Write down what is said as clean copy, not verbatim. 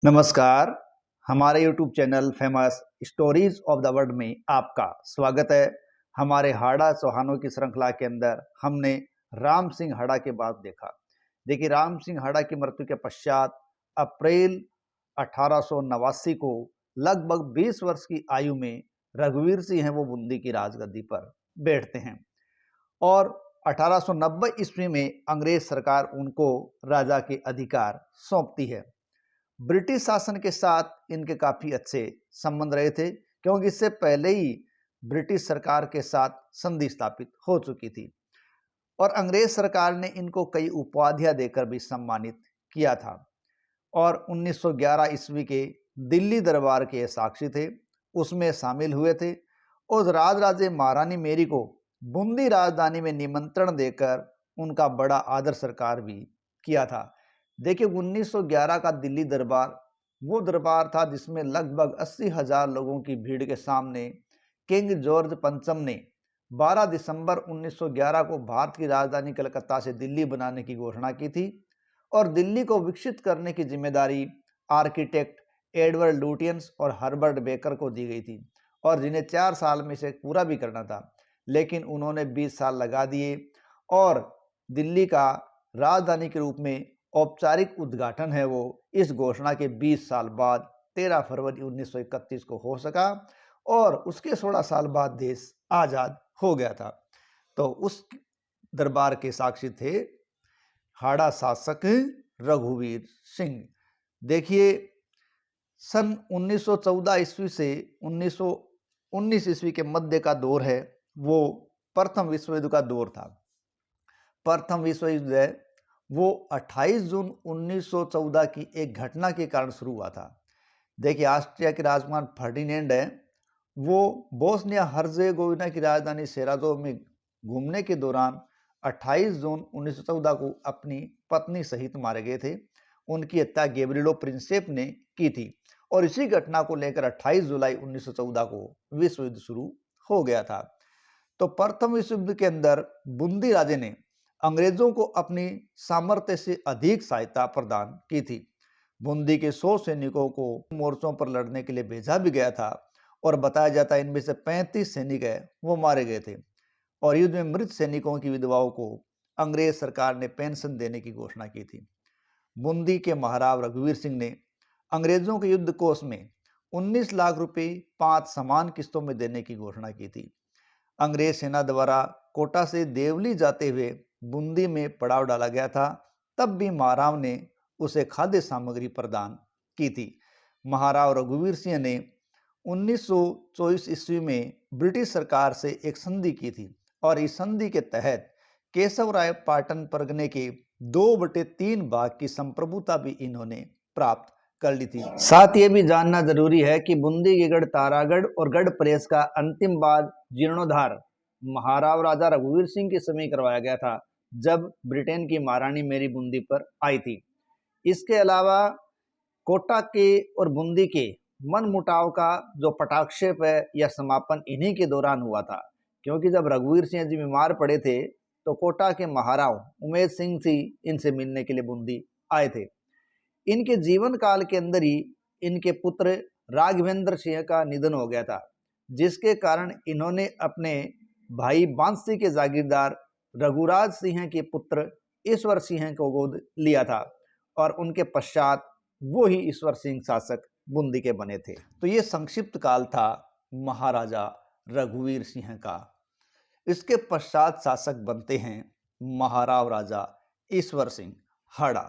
नमस्कार। हमारे YouTube channel famous stories of the world में आपका स्वागत है। हमारे हाड़ा चौहानों की श्रृंखला के अंदर हमने राम सिंह हाड़ा के बाद देखा। देखिए, राम सिंह हाड़ा की मृत्यु के पश्चात अप्रैल 1889 को लगभग 20 वर्ष की आयु में रघुवीर सिंह हैं वो बूंदी की राजगद्दी पर बैठते हैं और 1890 ईस्वी में अंग्रेज सरकार उनको राजा के अधिकार सौंपती है। ब्रिटिश शासन के साथ इनके काफ़ी अच्छे संबंध रहे थे, क्योंकि इससे पहले ही ब्रिटिश सरकार के साथ संधि स्थापित हो चुकी थी और अंग्रेज सरकार ने इनको कई उपाधियां देकर भी सम्मानित किया था। और 1911 ईस्वी के दिल्ली दरबार के साक्षी थे, उसमें शामिल हुए थे। उस राजराजे महारानी मेरी को बूंदी राजधानी में निमंत्रण देकर उनका बड़ा आदर सत्कार भी किया था। देखिए, 1911 का दिल्ली दरबार वो दरबार था जिसमें लगभग 80,000 लोगों की भीड़ के सामने किंग जॉर्ज पंचम ने 12 दिसंबर 1911 को भारत की राजधानी कलकत्ता से दिल्ली बनाने की घोषणा की थी और दिल्ली को विकसित करने की जिम्मेदारी आर्किटेक्ट एडवर्ड लुटियंस और हर्बर्ट बेकर को दी गई थी और जिन्हें 4 साल में से पूरा भी करना था, लेकिन उन्होंने 20 साल लगा दिए और दिल्ली का राजधानी के रूप में औपचारिक उद्घाटन है वो इस घोषणा के 20 साल बाद 13 फरवरी 1931 को हो सका और उसके 16 साल बाद देश आज़ाद हो गया था। तो उस दरबार के साक्षी थे हाड़ा शासक रघुवीर सिंह। देखिए, सन 1914 ईस्वी से 1919 ईस्वी के मध्य का दौर है वो प्रथम विश्व युद्ध का दौर था। प्रथम विश्व युद्ध है वो 28 जून 1914 की एक घटना के कारण शुरू हुआ था। देखिए, ऑस्ट्रिया के राजकुमार फर्डिनेंड है वो बोस्निया हर्जेगोविना की राजधानी सेराजो में घूमने के दौरान 28 जून 1914 को अपनी पत्नी सहित मारे गए थे। उनकी हत्या गैब्रिएलो प्रिंसेप ने की थी और इसी घटना को लेकर 28 जुलाई 1914 को विश्व युद्ध शुरू हो गया था। तो प्रथम विश्व युद्ध के अंदर बूंदी राजे ने अंग्रेजों को अपनी सामर्थ्य से अधिक सहायता प्रदान की थी। बूंदी के 100 सैनिकों को मोर्चों पर लड़ने के लिए भेजा भी गया था और बताया जाता है इनमें से 35 सैनिक है वो मारे गए थे और युद्ध में मृत सैनिकों की विधवाओं को अंग्रेज सरकार ने पेंशन देने की घोषणा की थी। बूंदी के महाराव रघुवीर सिंह ने अंग्रेजों के युद्ध कोष में 19 लाख रुपए 5 समान किस्तों में देने की घोषणा की थी। अंग्रेज सेना द्वारा कोटा से देवली जाते हुए बूंदी में पड़ाव डाला गया था, तब भी महाराव ने उसे खाद्य सामग्री प्रदान की थी। महाराव रघुवीर सिंह ने 1924 ईस्वी में ब्रिटिश सरकार से एक संधि की थी और इस संधि के तहत केशवराय पाटन परगने के 2/3 भाग की संप्रभुता भी इन्होंने प्राप्त कर ली थी। साथ ये भी जानना जरूरी है कि बूंदी के गढ़ तारागढ़ और गढ़ प्रेस का अंतिम बाद जीर्णोद्धार महाराव राजा रघुवीर सिंह के समय करवाया गया था, जब ब्रिटेन की महारानी मेरी बूंदी पर आई थी। इसके अलावा कोटा के और बूंदी के मनमुटाव का जो पटाक्षेप है या समापन इन्हीं के दौरान हुआ था, क्योंकि जब रघुवीर सिंह जी बीमार पड़े थे तो कोटा के महाराव उमेश सिंह जी इनसे मिलने के लिए बूंदी आए थे। इनके जीवन काल के अंदर ही इनके पुत्र राघवेंद्र सिंह का निधन हो गया था, जिसके कारण इन्होंने अपने भाई बांसी के जागीरदार रघुराज सिंह के पुत्र ईश्वर सिंह को गोद लिया था और उनके पश्चात वो ही ईश्वर सिंह शासक बूंदी के बने थे। तो ये संक्षिप्त काल था महाराजा रघुवीर सिंह का। इसके पश्चात शासक बनते हैं महाराव राजा ईश्वर सिंह हाड़ा।